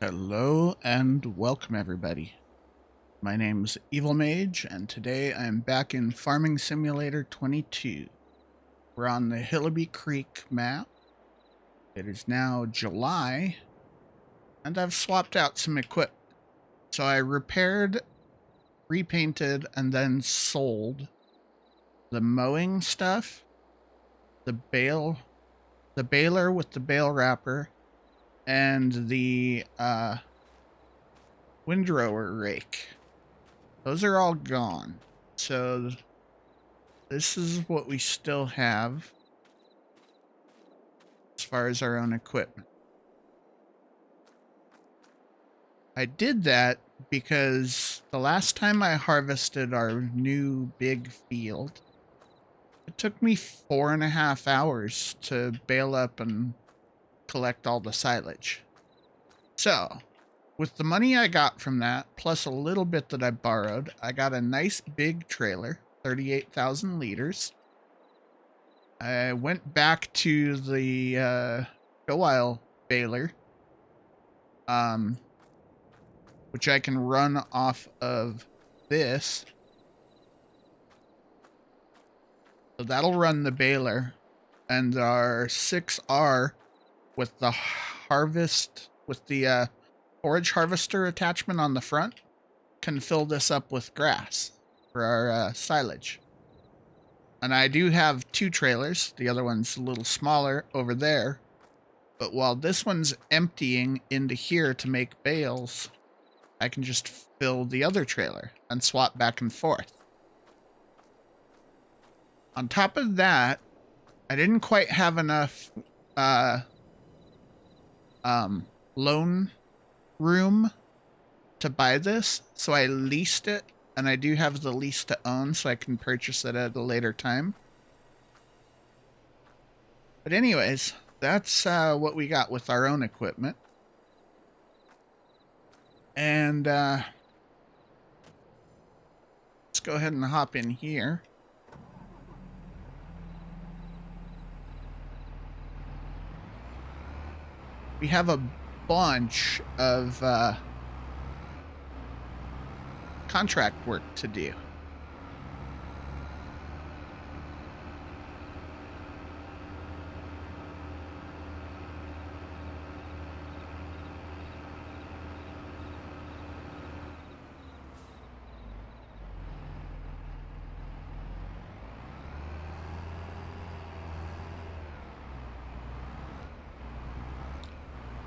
Hello and welcome everybody. My name is Evil Mage and today I'm back in Farming Simulator 22. We're on the Hillibee Creek map. It is now July and I've swapped out some equipment. So I repaired, repainted, and then sold the mowing stuff, the baler with the bale wrapper, and the windrower rake. Those are all gone. So this is what we still have as far as our own equipment. I did that because the last time I harvested our new big field, it took me 4.5 hours to bale up and collect all the silage. So with the money I got from that, plus a little bit that I borrowed, I got a nice big trailer, 38,000 liters. I went back to the go while baler, which I can run off of this. So that'll run the baler, and our 6R with the forage harvester attachment on the front can fill this up with grass for our silage. And I do have 2 trailers. The other one's a little smaller over there. But while this one's emptying into here to make bales, I can just fill the other trailer and swap back and forth. On top of that, I didn't quite have enough loan room to buy this, so I leased it, and I do have the lease to own, so I can purchase it at a later time. But anyways, that's what we got with our own equipment. And let's go ahead and hop in here. We have a bunch of contract work to do.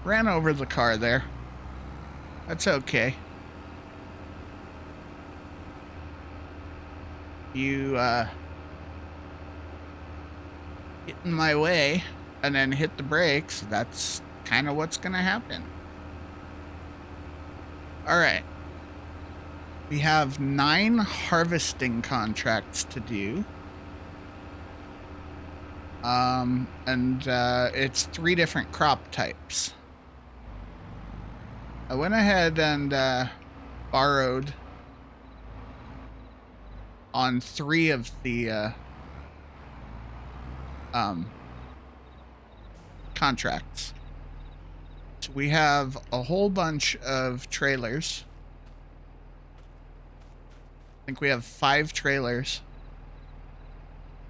Ran over the car there. That's okay. You get in my way and then hit the brakes. That's kind of what's gonna happen. All right. We have 9 harvesting contracts to do. It's 3 different crop types. I went ahead and borrowed on 3 of the contracts. So we have a whole bunch of trailers. I think we have 5 trailers.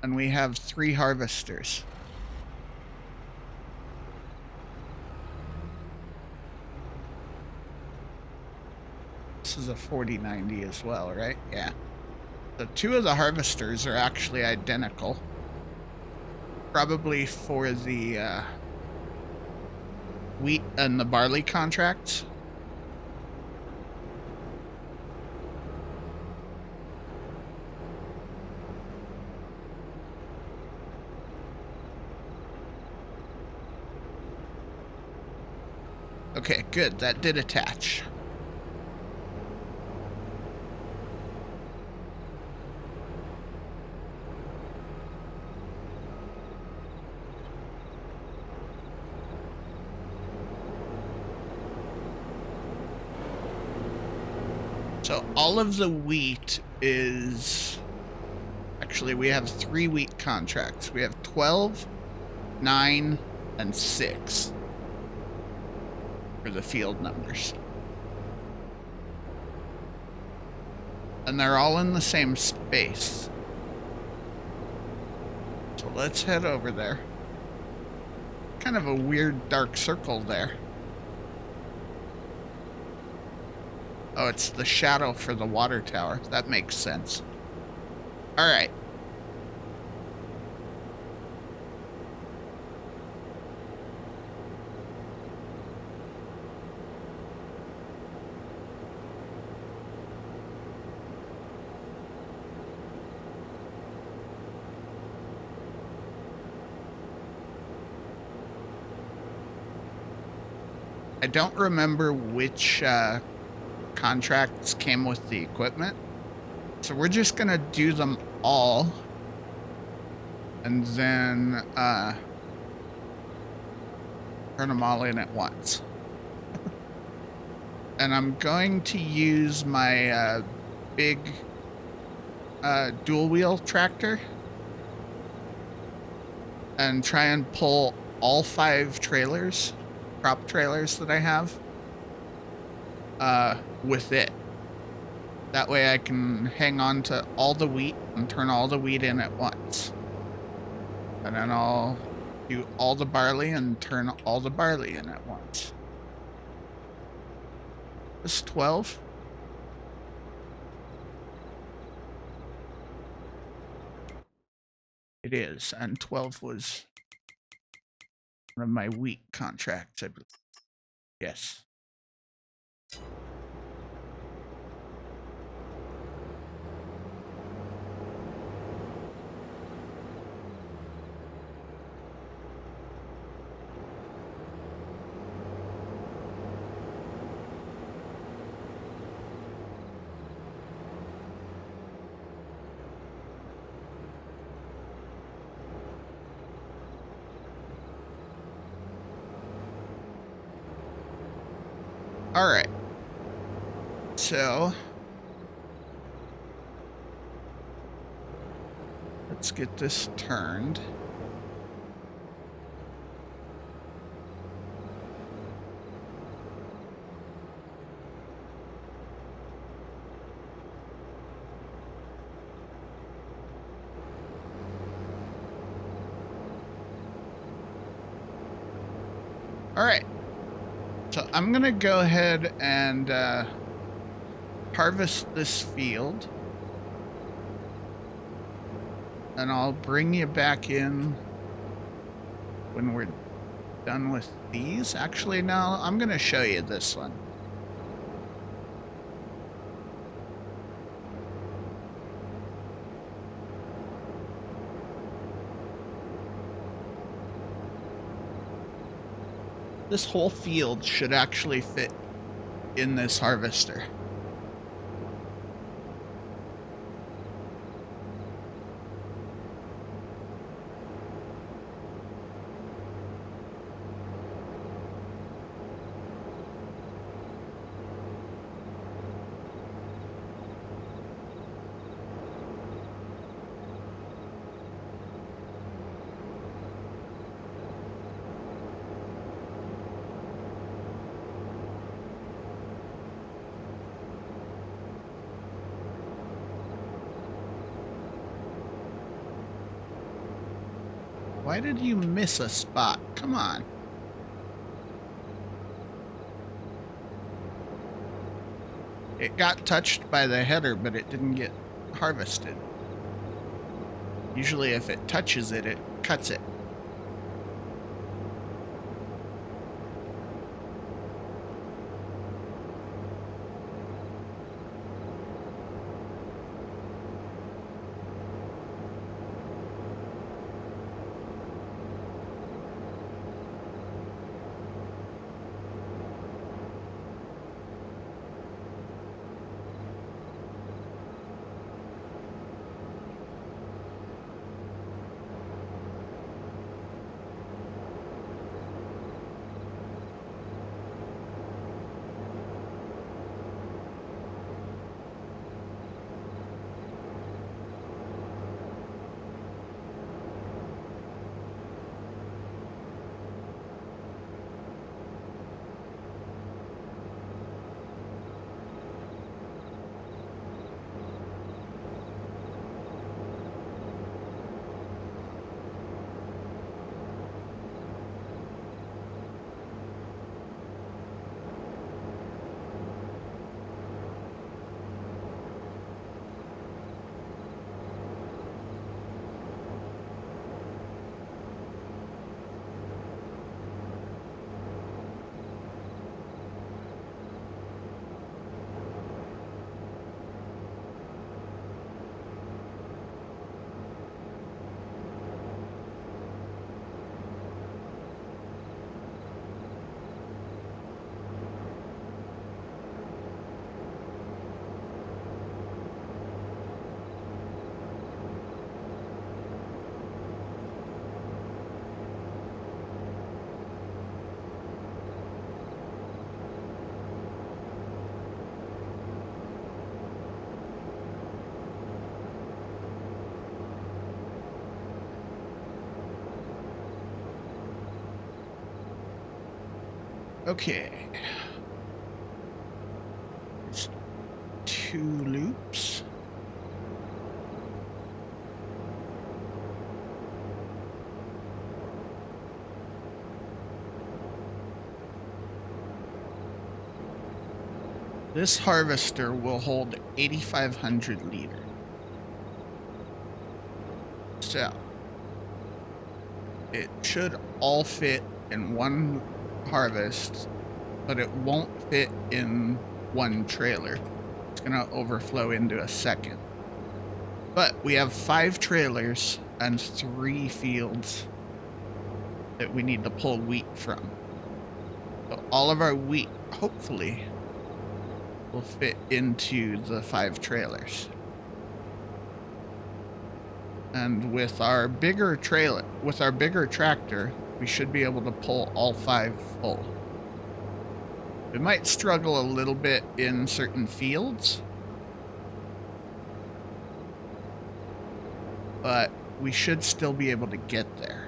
And we have 3 harvesters. This is a 4090 as well, right? Yeah. So 2 of the harvesters are actually identical. Probably for the wheat and the barley contracts. Okay, good. That did attach. So all of the wheat is... Actually, we have 3 wheat contracts. We have 12, 9, and 6. for the field numbers. And they're all in the same space. So let's head over there. Kind of a weird dark circle there. Oh, it's the shadow for the water tower. That makes sense. All right. I don't remember which contracts came with the equipment, so we're just gonna do them all, and then turn them all in at once. And I'm going to use my big dual wheel tractor and try and pull all 5 trailers, crop trailers that I have, with it. That way I can hang on to all the wheat and turn all the wheat in at once. And then I'll do all the barley and turn all the barley in at once. This 12. It is, and 12 was one of my wheat contracts, I believe. Yes. All right. So let's get this turned. All right. So I'm gonna go ahead and harvest this field, and I'll bring you back in when we're done with these. Actually, no, I'm gonna show you this one. This whole field should actually fit in this harvester. Why did you miss a spot? Come on. It got touched by the header, but it didn't get harvested. Usually if it touches it, it cuts it. Okay. There's 2 loops. This harvester will hold 8,500 liters. So it should all fit in one harvest, but it won't fit in one trailer. It's gonna overflow into a second. But we have 5 trailers and 3 fields that we need to pull wheat from. So all of our wheat, hopefully, will fit into the 5 trailers. And with our bigger tractor, we should be able to pull all 5 full. We might struggle a little bit in certain fields, but we should still be able to get there.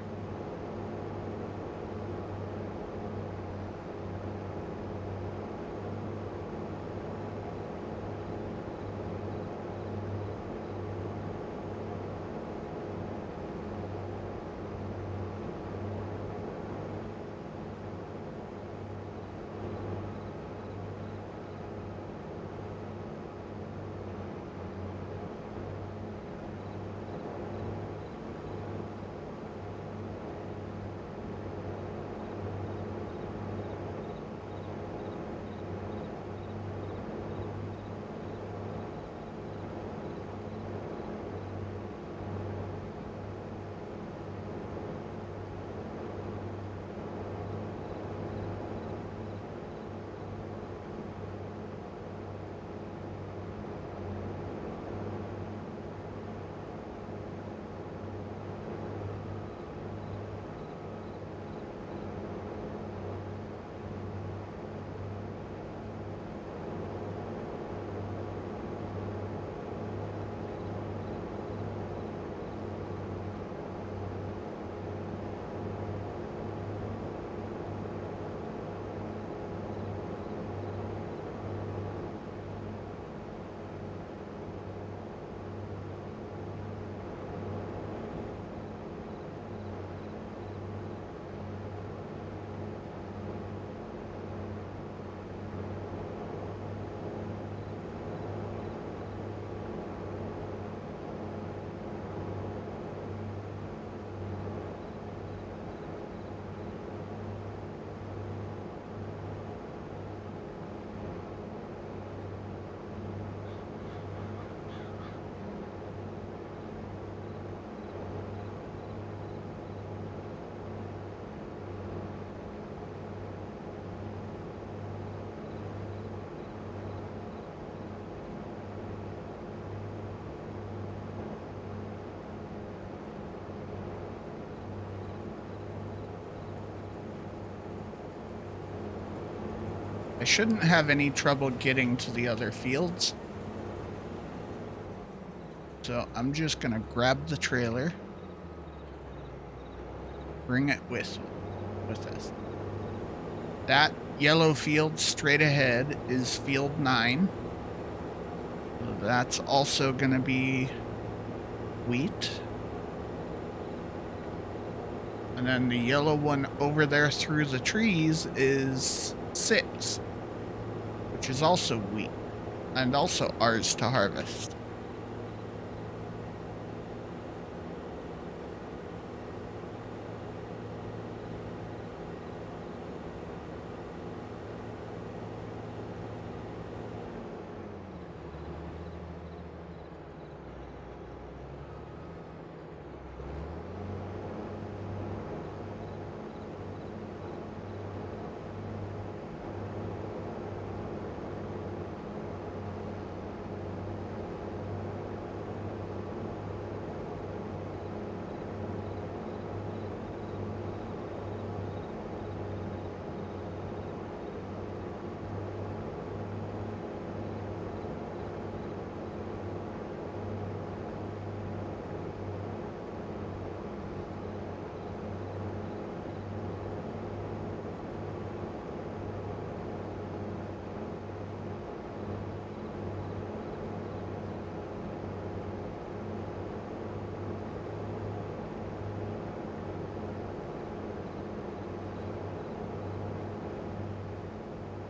I shouldn't have any trouble getting to the other fields. So I'm just gonna grab the trailer, bring it with us. That yellow field straight ahead is field 9. So that's also gonna be wheat. And then the yellow one over there through the trees is 6, which is also wheat, and also ours to harvest.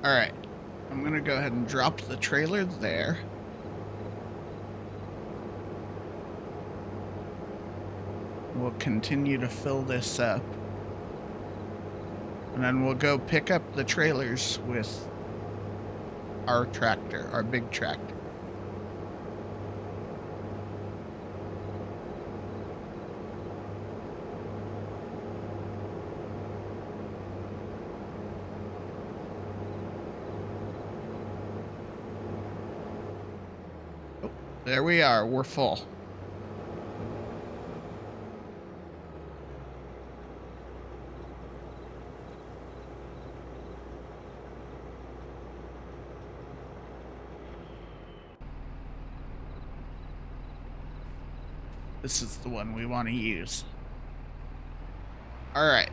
All right, I'm gonna go ahead and drop the trailer there. We'll continue to fill this up. And then we'll go pick up the trailers with our tractor, our big tractor. Oh, there we are. We're full. This is the one we want to use. All right.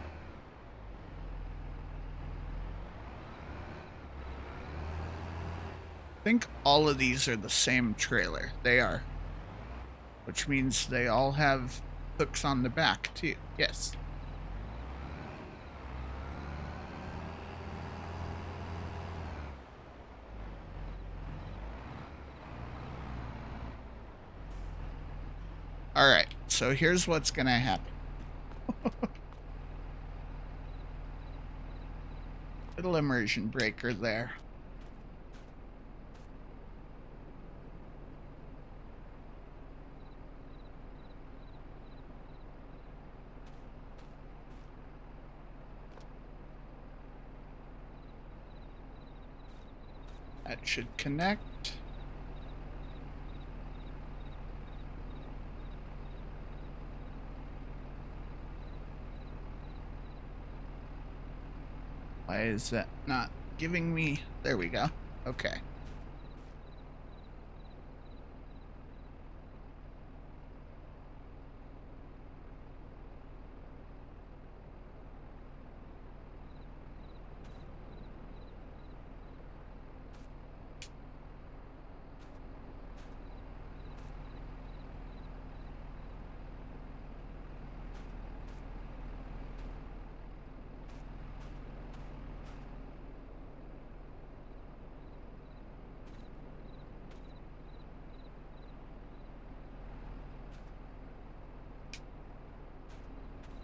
I think all of these are the same trailer. They are. Which means they all have hooks on the back, too. Yes. All right, so here's what's gonna happen. Little immersion breaker there. That should connect. Why is that not giving me? There we go. Okay.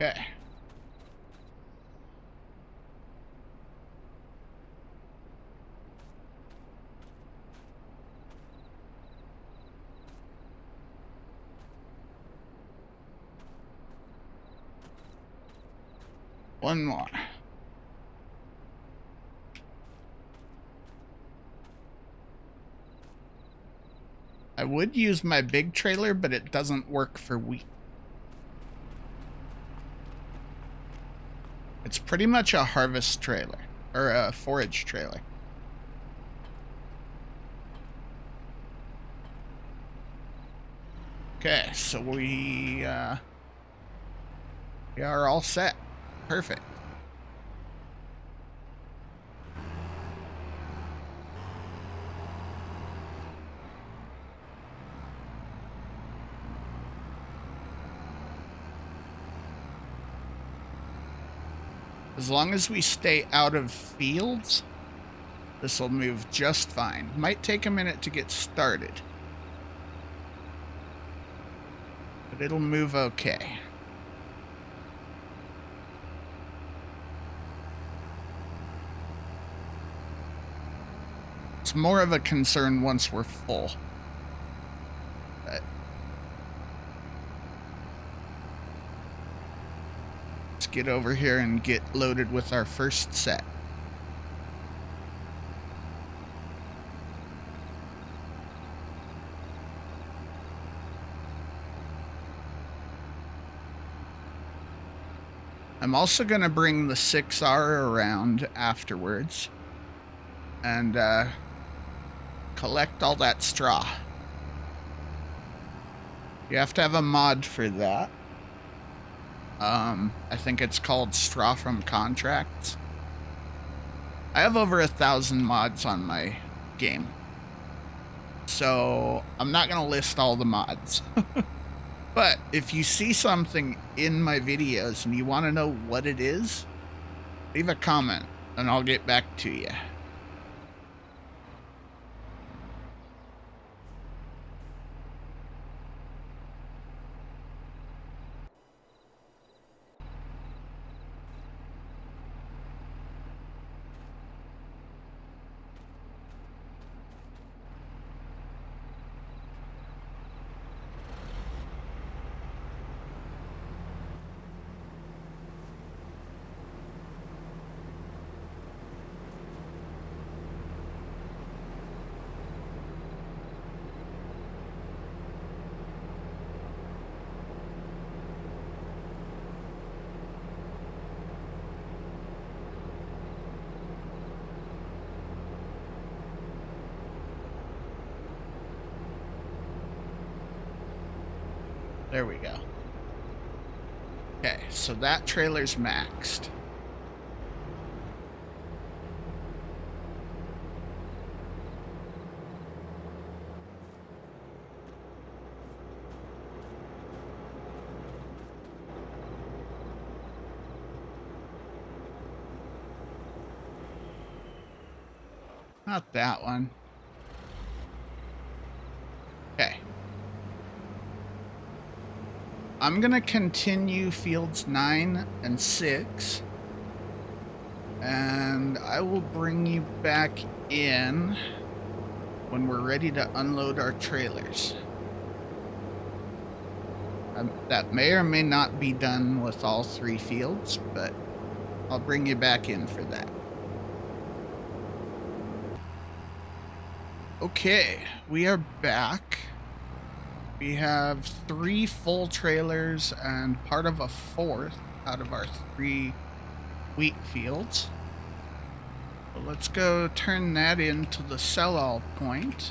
Okay. One more. I would use my big trailer, but it doesn't work for wheat. It's pretty much a harvest trailer, or a forage trailer. Okay, so we are all set. Perfect. As long as we stay out of fields, this will move just fine. Might take a minute to get started, but it'll move okay. It's more of a concern once we're full. But let's get over here and get loaded with our first set. I'm also going to bring the 6R around afterwards and collect all that straw. You have to have a mod for that. I think it's called Straw from Contracts. I have over 1,000 mods on my game, so I'm not going to list all the mods. But if you see something in my videos and you want to know what it is, leave a comment and I'll get back to you. There we go. Okay, so that trailer's maxed. Not that one. Okay. I'm gonna continue fields 9 and 6. And I will bring you back in when we're ready to unload our trailers. That may or may not be done with all 3 fields, but I'll bring you back in for that. Okay, we are back. We have 3 full trailers and part of a 4th out of our 3 wheat fields. So let's go turn that into the sell-all point,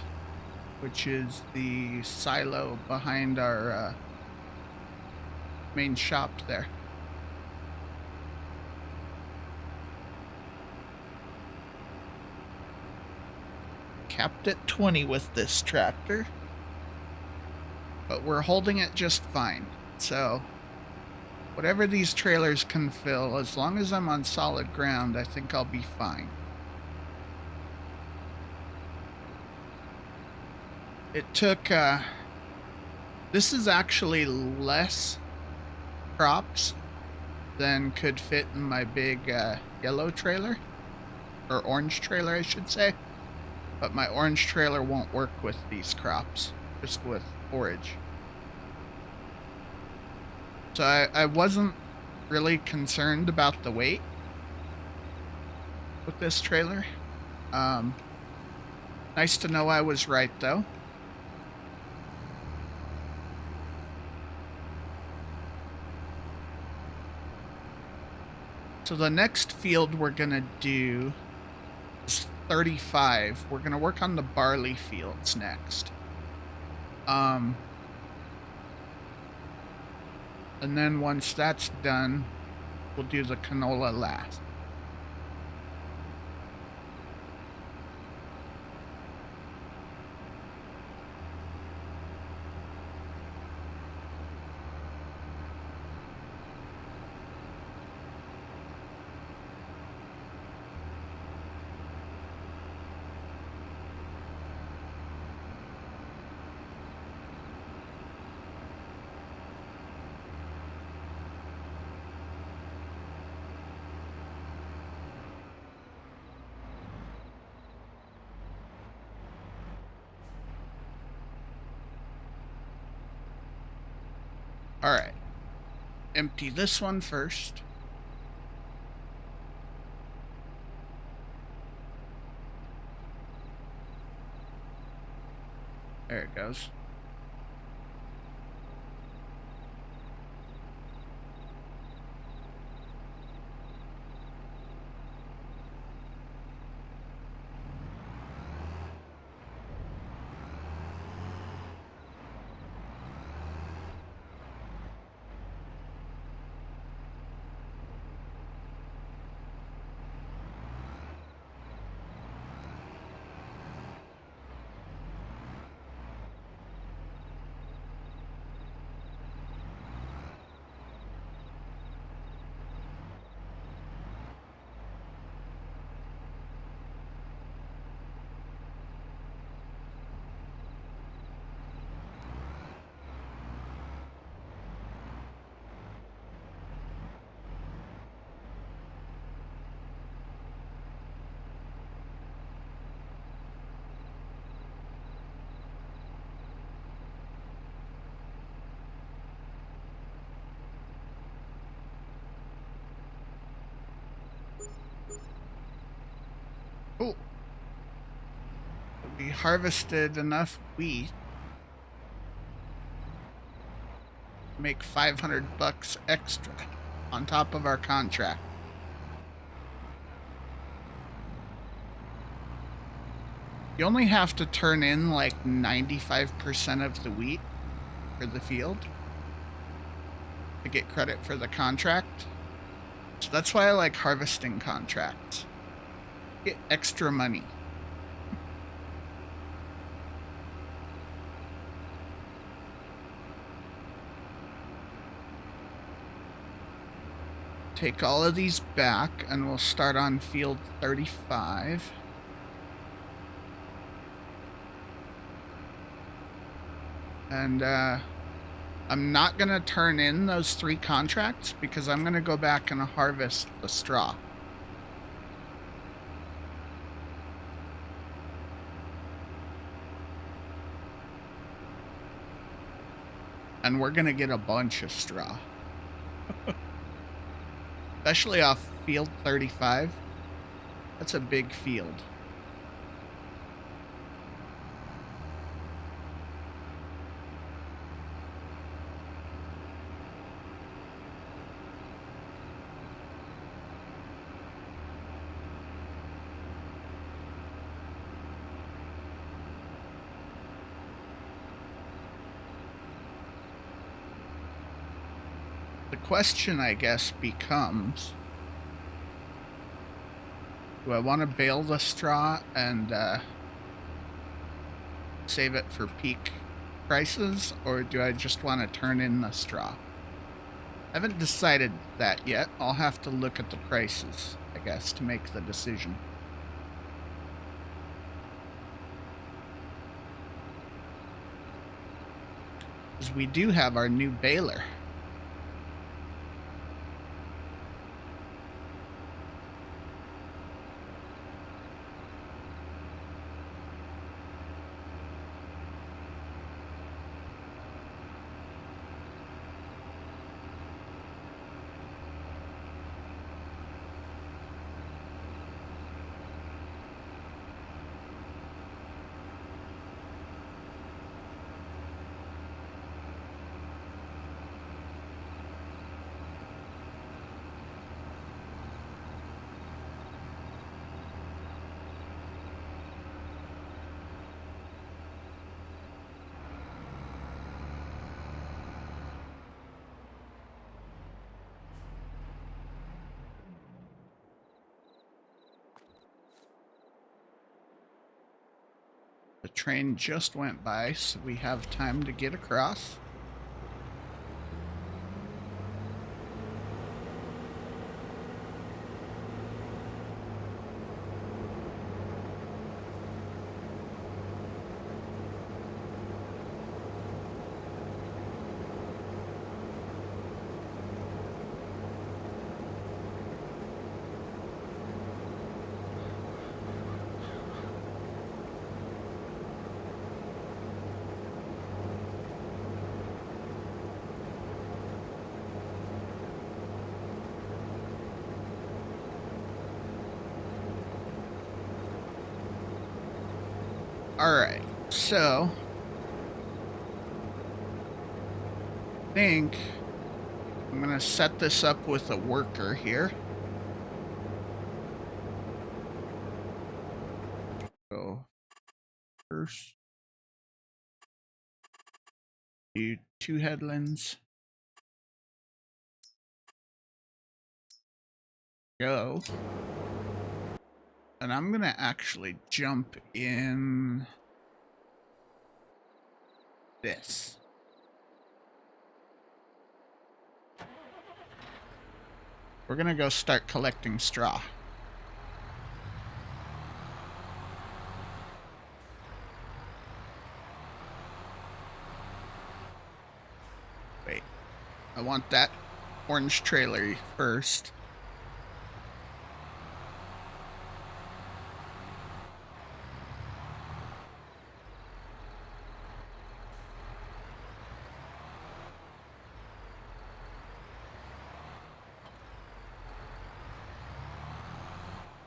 which is the silo behind our main shop there. Capped at 20 with this tractor, but we're holding it just fine. So whatever these trailers can fill, as long as I'm on solid ground, I think I'll be fine. It took, this is actually less crops than could fit in my big yellow trailer, or orange trailer I should say, but my orange trailer won't work with these crops, just with forage. So I wasn't really concerned about the weight with this trailer. Nice to know I was right though. So the next field we're gonna do is 35. We're gonna work on the barley fields next. And then once that's done, we'll do the canola last. All right, empty this one first. There it goes. Oh, we harvested enough wheat to make $500 extra on top of our contract. You only have to turn in like 95% of the wheat for the field. to get credit for the contract. So that's why I like harvesting contracts. Get extra money. Take all of these back and we'll start on field 35. And I'm not going to turn in those 3 contracts because I'm going to go back and harvest the straw. And we're going to get a bunch of straw. Especially off field 35. That's a big field. The question, I guess, becomes, do I want to bale the straw and save it for peak prices, or do I just want to turn in the straw? I haven't decided that yet. I'll have to look at the prices, I guess, to make the decision. Because we do have our new baler. The train just went by, so we have time to get across. Alright, so I think I'm going to set this up with a worker here. So first, do 2 headlands. Go. And I'm going to actually jump in this. We're going to go start collecting straw. Wait, I want that orange trailer first.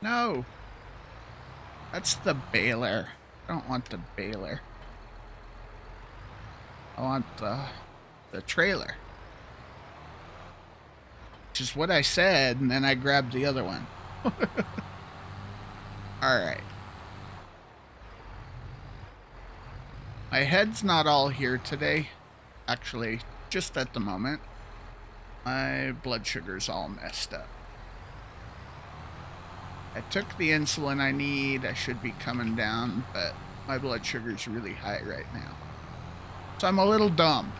No, that's the baler. I don't want the baler. I want the trailer. Which is what I said, and then I grabbed the other one. Alright. My head's not all here today. Actually, just at the moment. My blood sugar's all messed up. I took the insulin I need. I should be coming down, but my blood sugar's really high right now. So I'm a little dumb.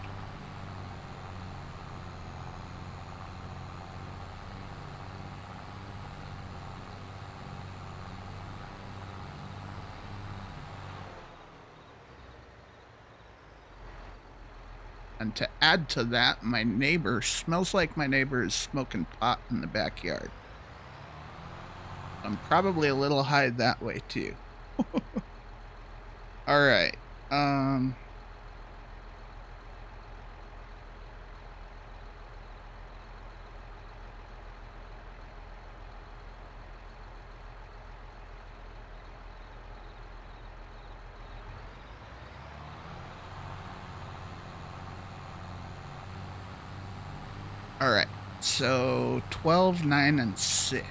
And to add to that, my neighbor smells like my neighbor is smoking pot in the backyard. I'm probably a little high that way too. All right. All right. So 12, 9, and 6.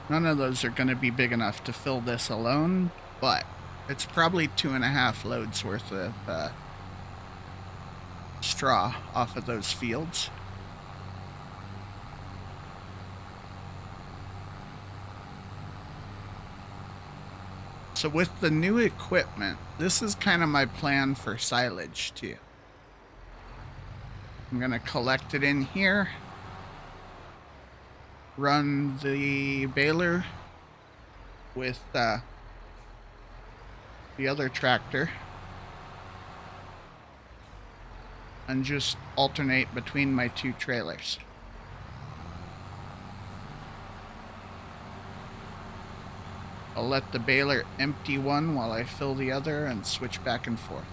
None of those are going to be big enough to fill this alone, but it's probably 2.5 loads worth of straw off of those fields. So with the new equipment, this is kind of my plan for silage too. I'm going to collect it in here, run the baler with the other tractor, and just alternate between my two trailers. I'll let the baler empty one while I fill the other and switch back and forth.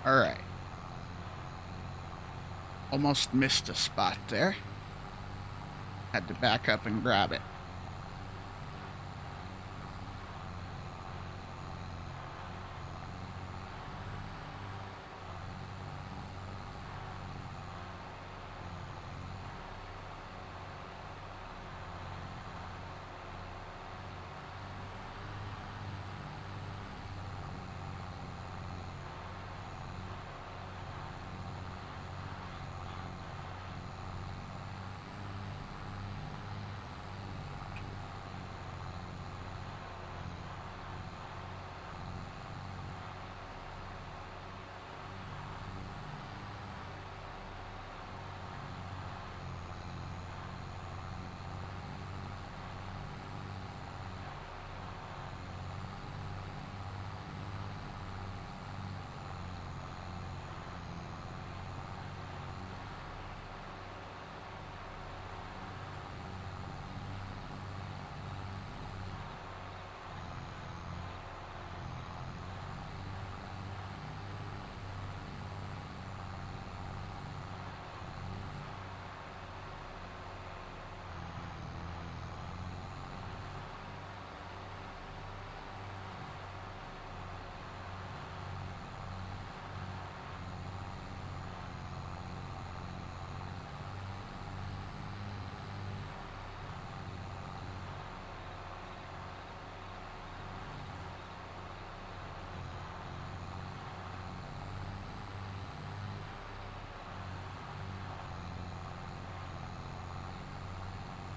All right. Almost missed a spot there. Had to back up and grab it.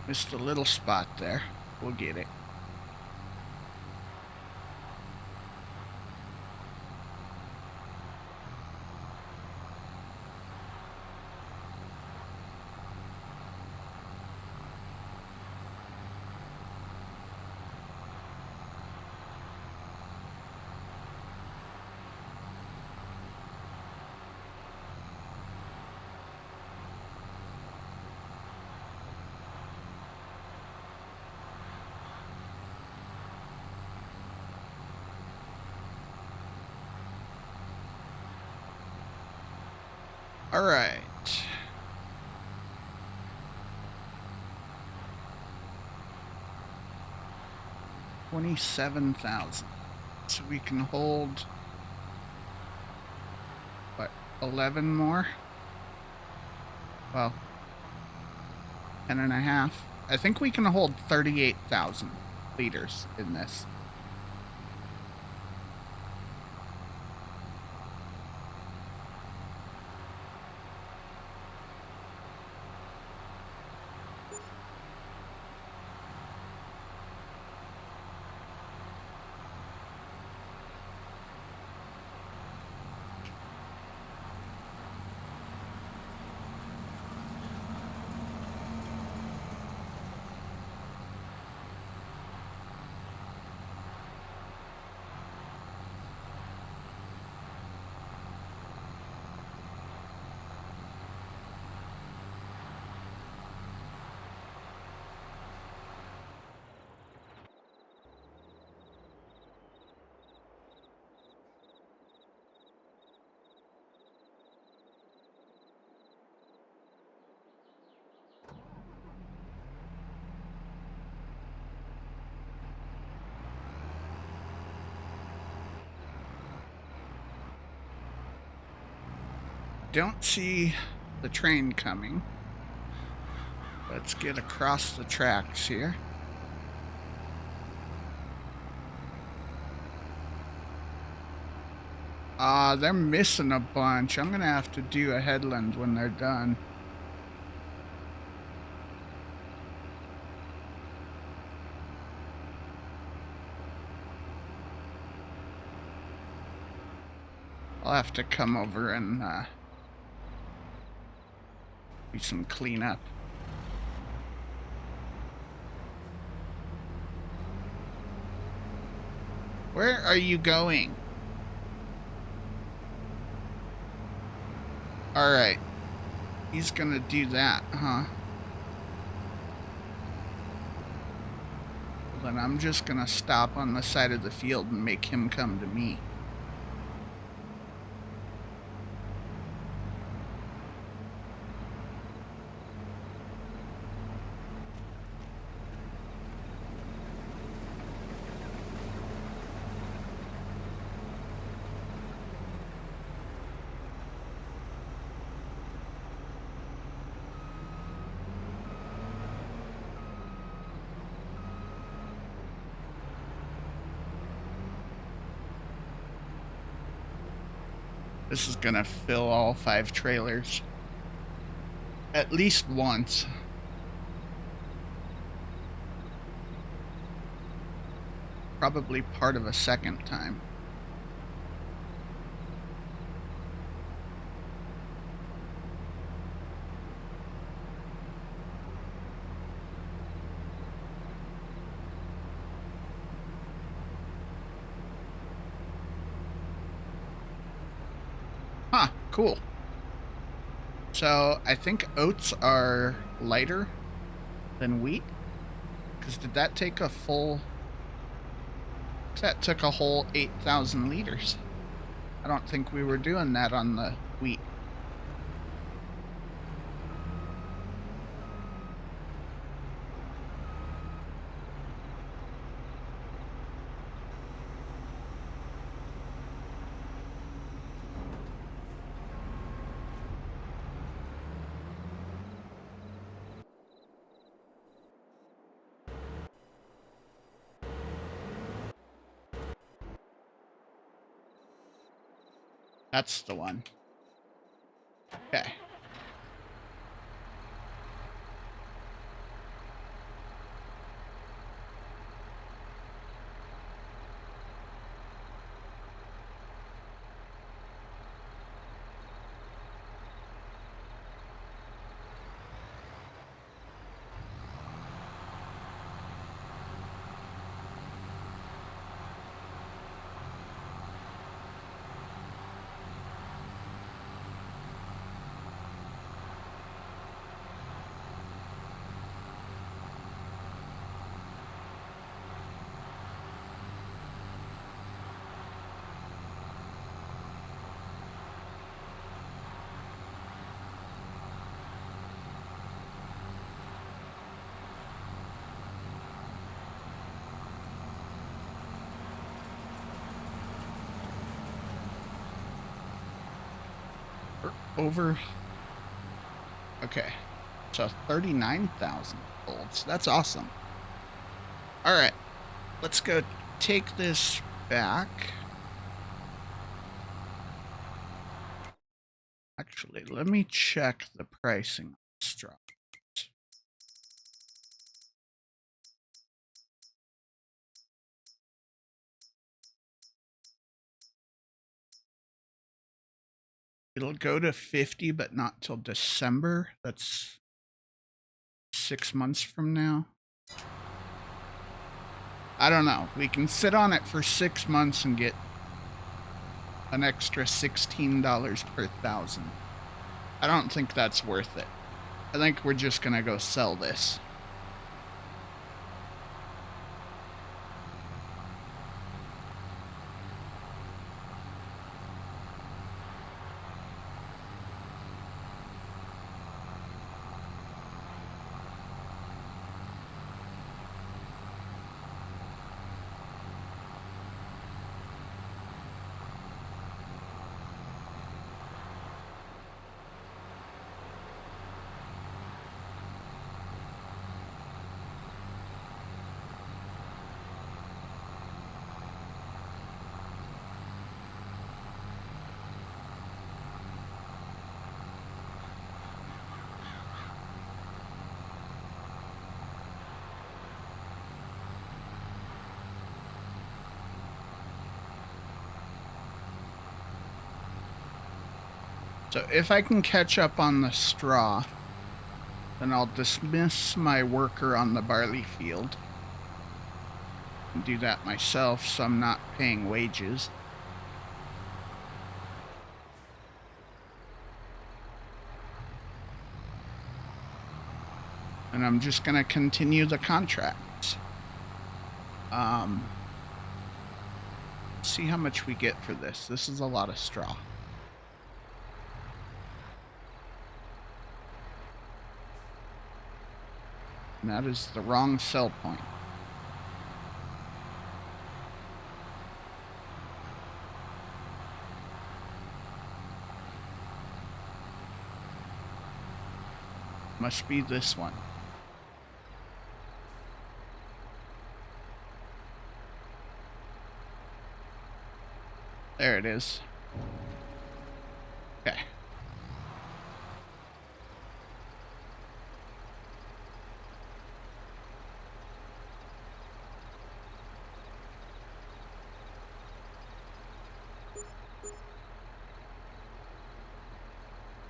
Missed a little spot there. We'll get it. All right. $27,000. So we can hold, what, 11 more? Well, 10 and a half. I think we can hold 38,000 liters in this. Don't see the train coming. Let's get across the tracks here. They're missing a bunch. I'm gonna have to do a headland when they're done. I'll have to come over and do some cleanup. Where are you going? Alright. He's gonna do that, huh? Well, then I'm just gonna stop on the side of the field and make him come to me. This is gonna fill all 5 trailers. At least once. Probably part of a second time. Huh, cool. So I think oats are lighter than wheat. Because did that take a full... That took a whole 8,000 liters. I don't think we were doing that on the wheat. That's the one. Okay. over. Okay. So 39,000 golds. That's awesome. All right. Let's go take this back. Actually, let me check the pricing on straw. It'll go to 50, but not till December. That's 6 months from now. I don't know. We can sit on it for 6 months and get an extra $16 per thousand. I don't think that's worth it. I think we're just gonna go sell this. So if I can catch up on the straw, then I'll dismiss my worker on the barley field and do that myself, so I'm not paying wages. And I'm just gonna continue the contracts. See how much we get for this. This is a lot of straw. And that is the wrong sell point. Must be this one. There it is. Okay.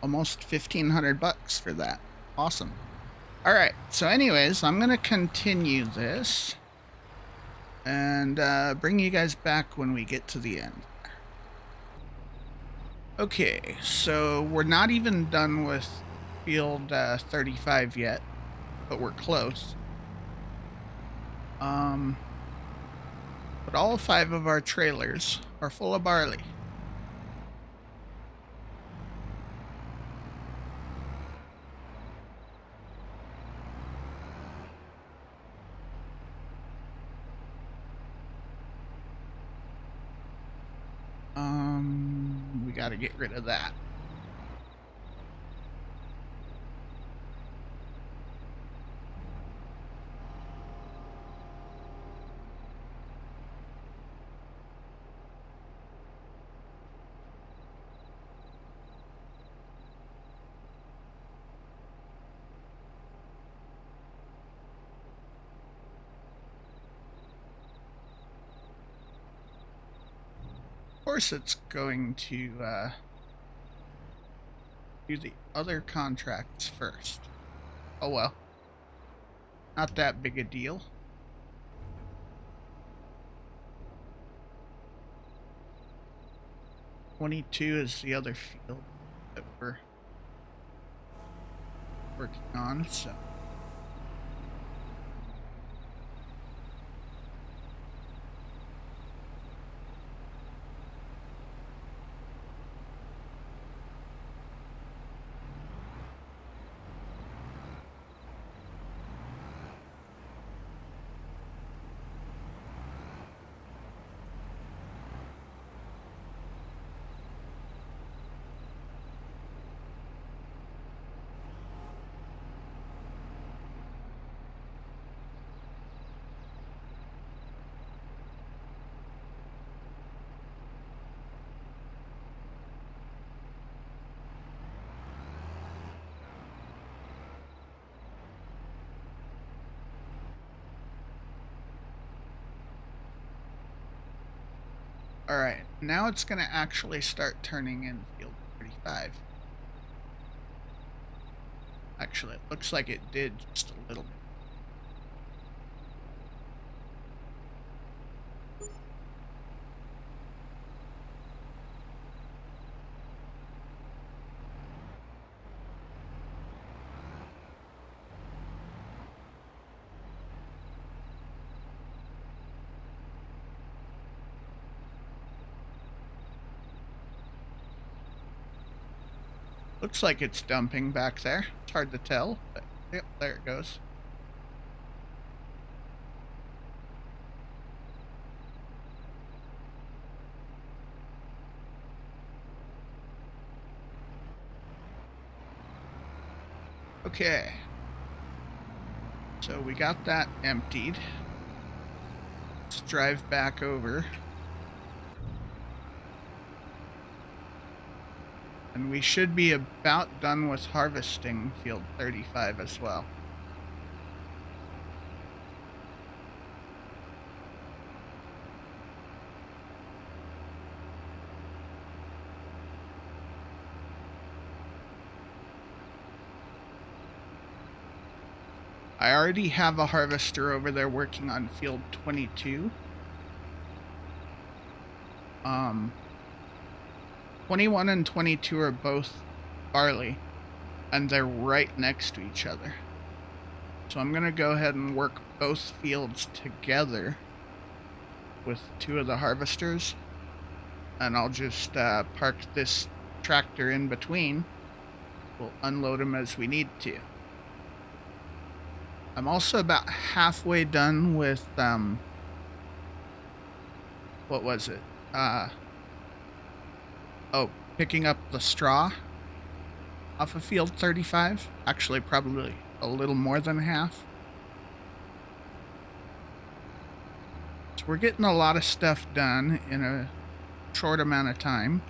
Almost 1,500 bucks for that. Awesome. All right. So anyways, I'm going to continue this and bring you guys back when we get to the end. Okay, so we're not even done with field 35 yet, but we're close. But all 5 of our trailers are full of barley. We gotta get rid of that. Of course it's going to do the other contracts first. Oh well. Not that big a deal. $22 is the other field that we're working on, so. All right, now it's going to actually start turning in field 35. Actually, it looks like it did just a little bit. Looks like it's dumping back there. It's hard to tell, but yep, there it goes. Okay. So we got that emptied. Let's drive back over. And we should be about done with harvesting field 35 as well. I already have a harvester over there working on field 22. 21 and 22 are both barley, and they're right next to each other. So I'm going to go ahead and work both fields together with two of the harvesters, and I'll just park this tractor in between. We'll unload them as we need to. I'm also about halfway done with, what was it? Picking up the straw off of field 35. Actually, probably a little more than half. So we're getting a lot of stuff done in a short amount of time.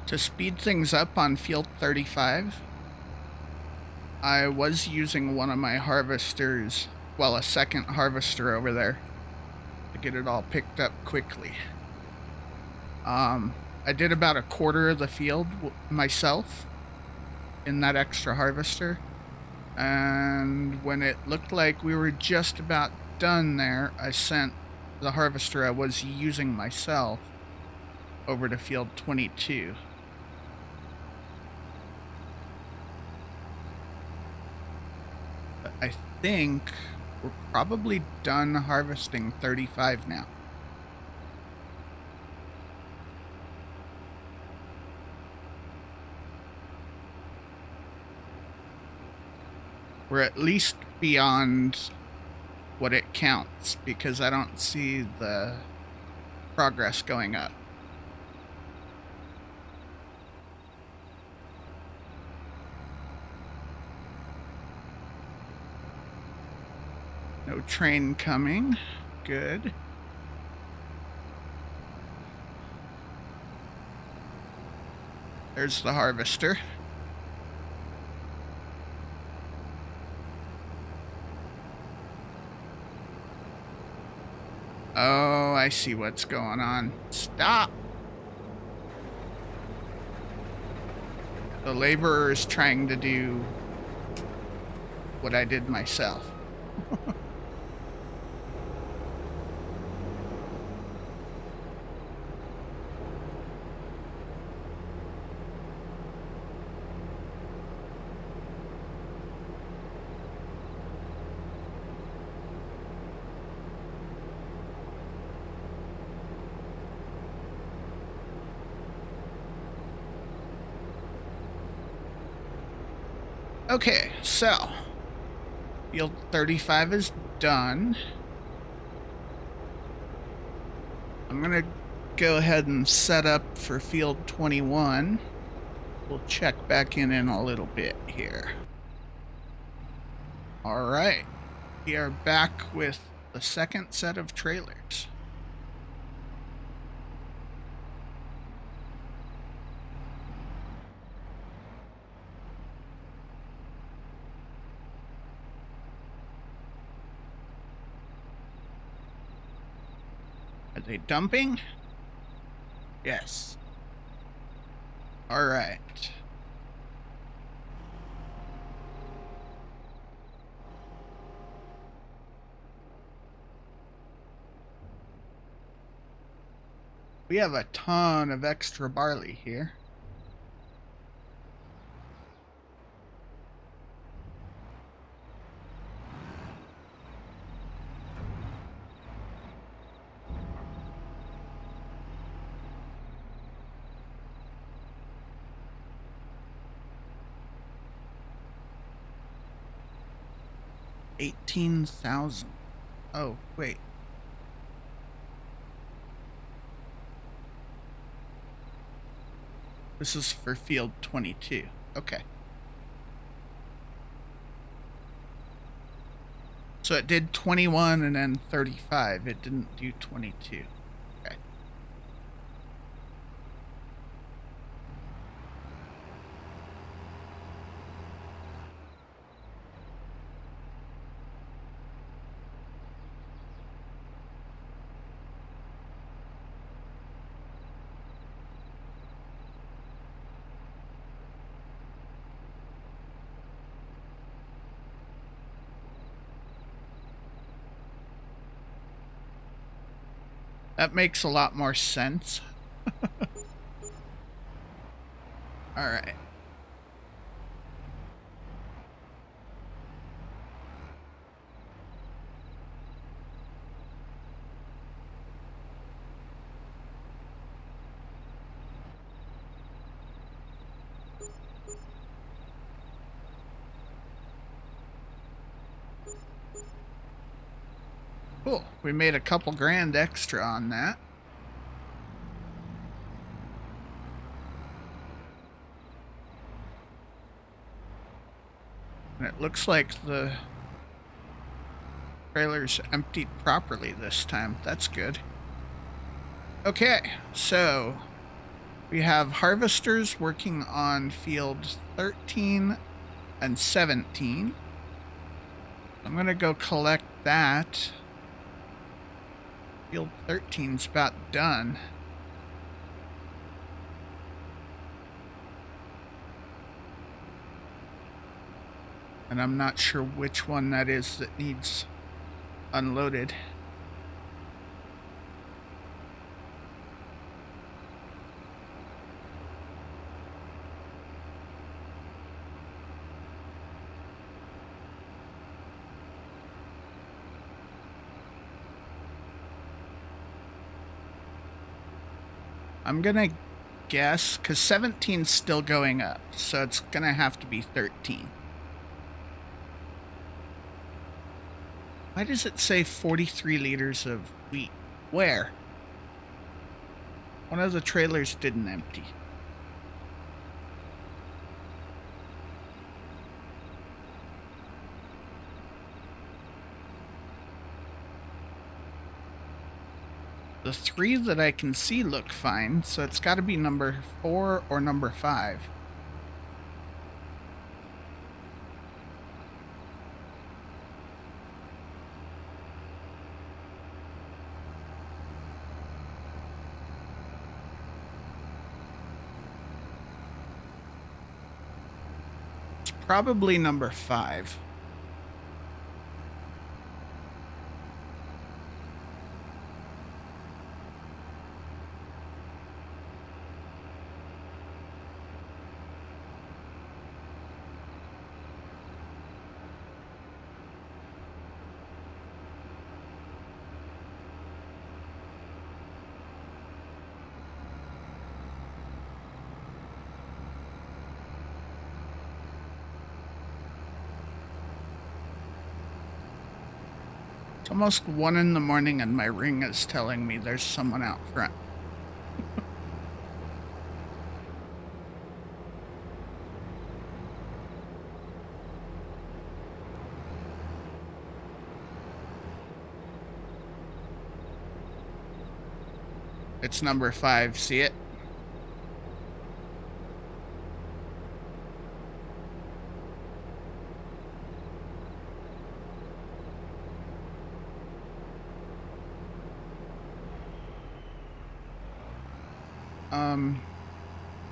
To speed things up on field 35, I was using one of my harvesters, well, a second harvester over there, to get it all picked up quickly. I did about a quarter of the field myself in that extra harvester, and when it looked like we were just about done there, I sent the harvester I was using myself over to field 22. I think we're probably done harvesting 35 now. We're at least beyond what it counts because I don't see the progress going up. No train coming. Good. There's the harvester. Oh, I see what's going on. Stop! The laborer is trying to do what I did myself. Okay, so field 35 is done. I'm gonna go ahead and set up for field 21. We'll check back in a little bit here. All right, we are back with the second set of trailers. Are they dumping? Yes. All right. We have a ton of extra barley here. $18,000. Oh, wait. This is for field 22. Okay. So it did 21 and then 35. It didn't do 22. Okay. That makes a lot more sense. All right. Cool. We made a couple grand extra on that. And it looks like the trailer's emptied properly this time. That's good. Okay, so we have harvesters working on fields 13 and 17. I'm going to go collect that. Field 13's about done. And I'm not sure which one that is that needs unloaded. I'm gonna guess, because 17's still going up, so it's gonna have to be 13. Why does it say 43 liters of wheat? Where? One of the trailers didn't empty. The 3 that I can see look fine, so it's got to be number 4 or number 5. It's probably number 5. almost 1 in the morning and my ring is telling me there's someone out front. It's number 5, see it?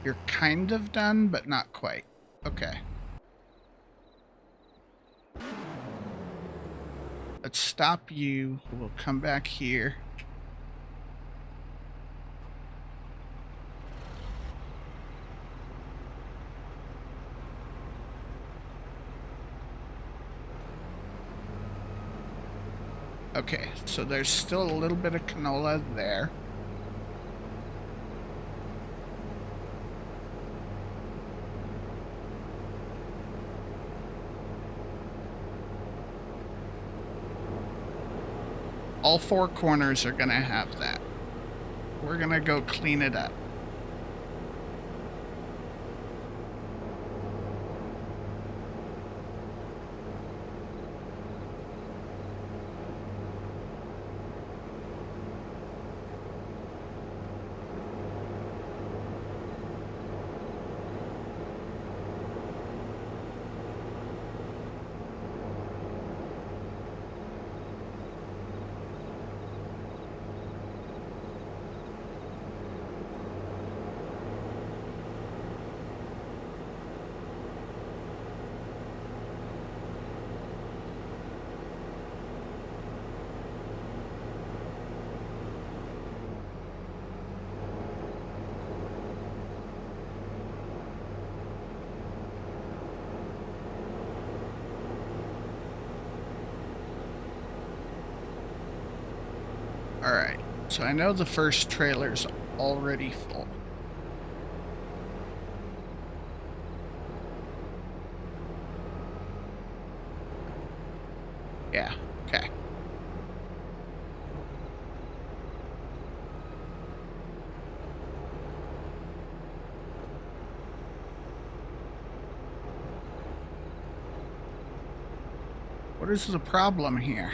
You're kind of done, but not quite. Okay. Let's stop you. We'll come back here. Okay, so there's still a little bit of canola there. All 4 corners are gonna have that. We're gonna go clean it up. Alright, so I know the first trailer's already full. Yeah, okay. What is the problem here?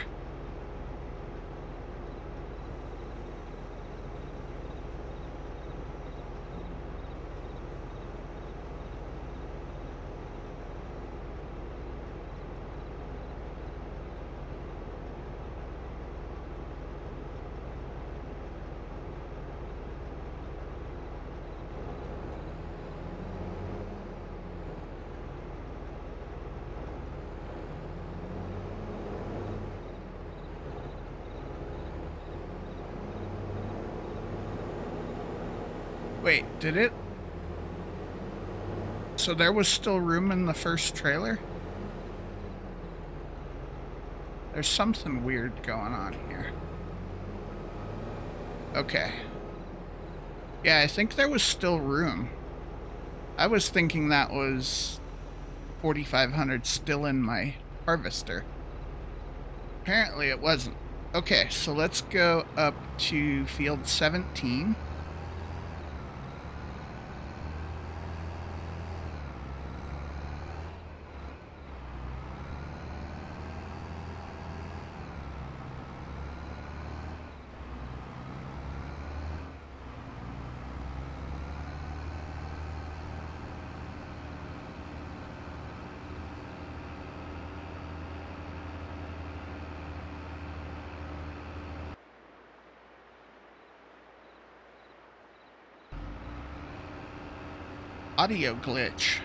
Wait, did it? So there was still room in the first trailer? There's something weird going on here. Okay. Yeah, I think there was still room. I was thinking that was 4,500 still in my harvester. Apparently it wasn't. Okay, so let's go up to field 17. Audio glitch.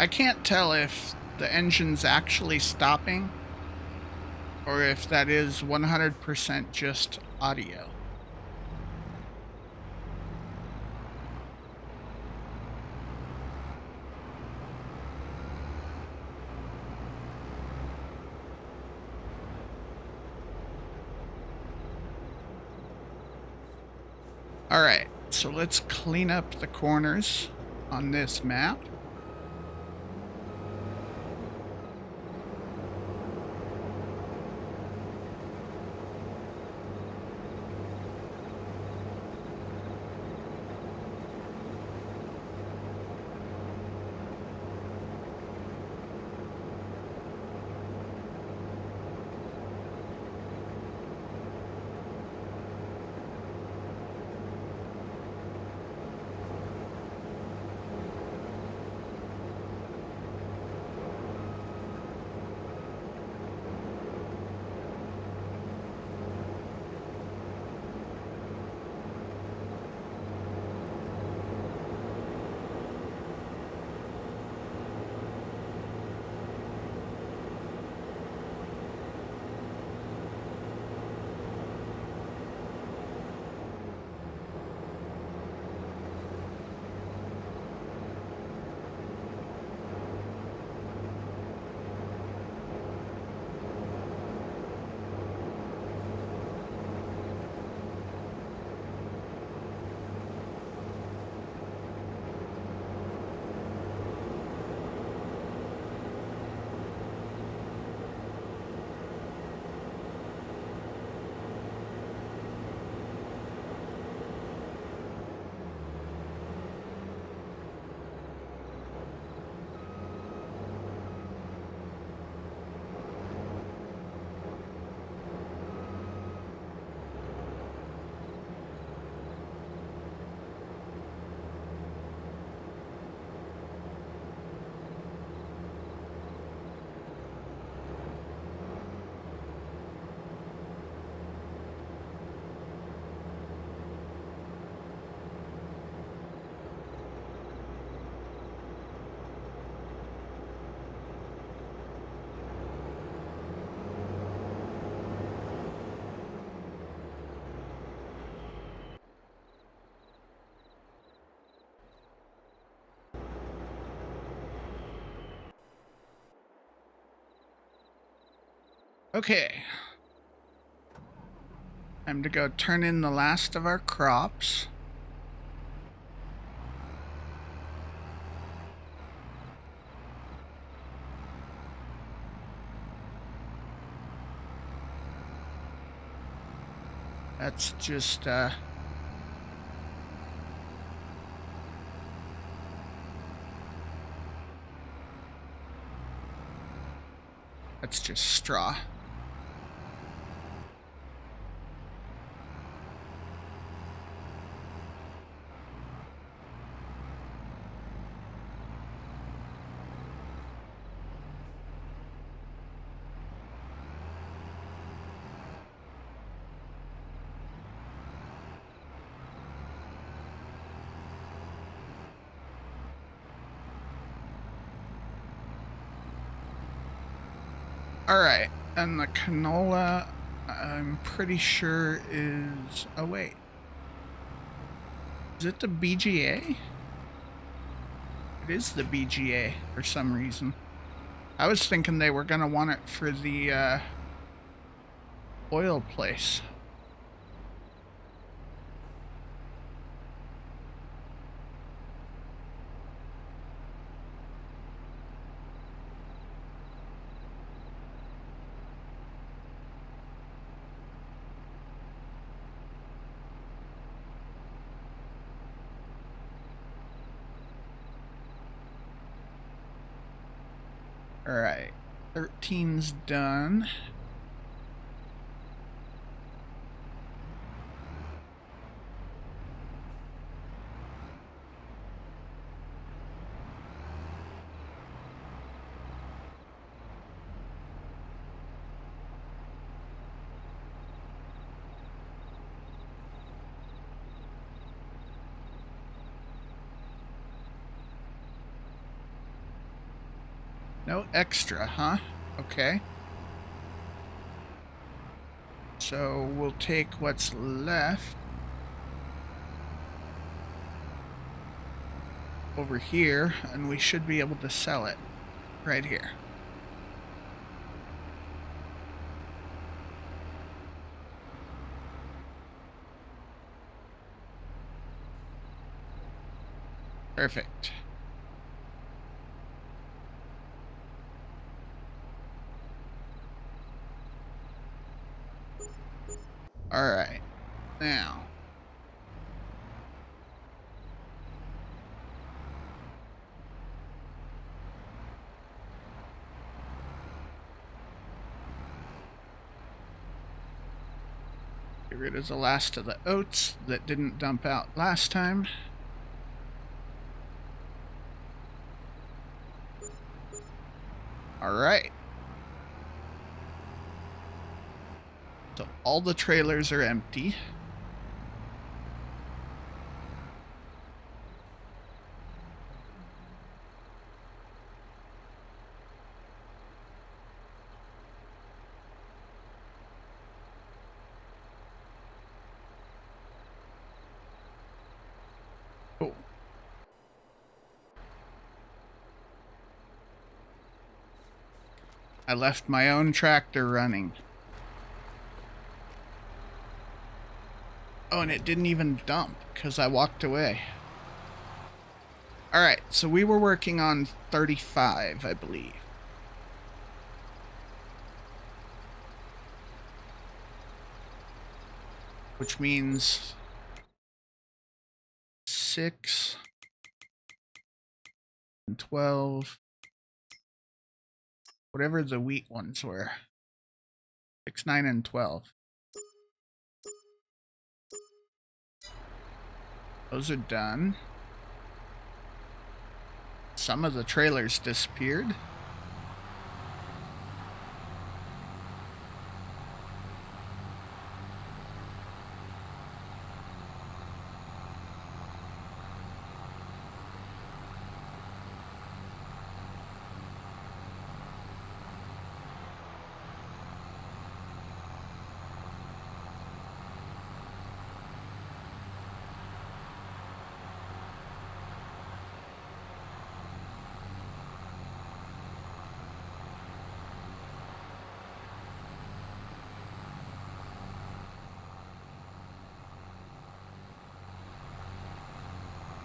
I can't tell if the engine's actually stopping or if that is 100% just audio. All right, so let's clean up the corners on this map. Okay. Time to go turn in the last of our crops. That's just straw. All right, and the canola, I'm pretty sure is. Oh wait, is it the BGA? It is the BGA for some reason. I was thinking they were gonna want it for the oil place. All right, 13's done. No extra, huh? Okay. So we'll take what's left over here, and we should be able to sell it right here. Perfect. All right. Now, get rid of the last of the oats that didn't dump out last time. All right. So all the trailers are empty. Oh. I left my own tractor running. Oh, and it didn't even dump because I walked away. All right, so we were working on 35, I believe. Which means 6 and 12. Whatever the wheat ones were. 6, 9, and 12. Those are done. Some of the trailers disappeared.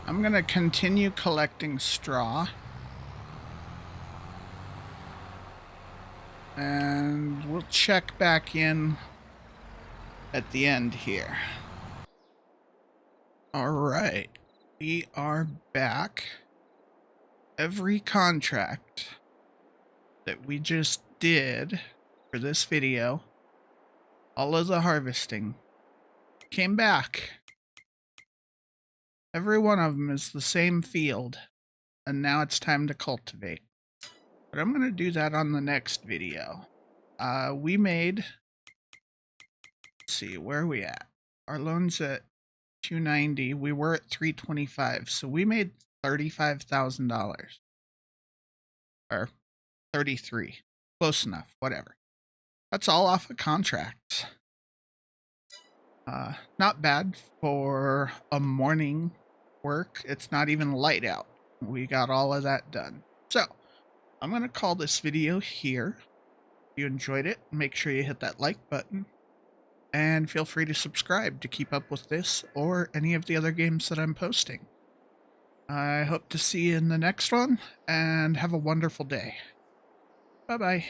I'm gonna continue collecting straw. And we'll check back in at the end here. All right, we are back. Every contract that we just did for this video, all of the harvesting, came back. Every one of them is the same field, and now it's time to cultivate. But I'm going to do that on the next video. We made, let's see, where are we at? Our loan's at 290. We were at 325, so we made $35,000. Or 33. Close enough, whatever. That's all off of contracts. Not bad for a morning work. It's not even light out. We got all of that done. So, I'm going to call this video here. If you enjoyed it, make sure you hit that like button. And feel free to subscribe to keep up with this or any of the other games that I'm posting. I hope to see you in the next one, and have a wonderful day. Bye-bye.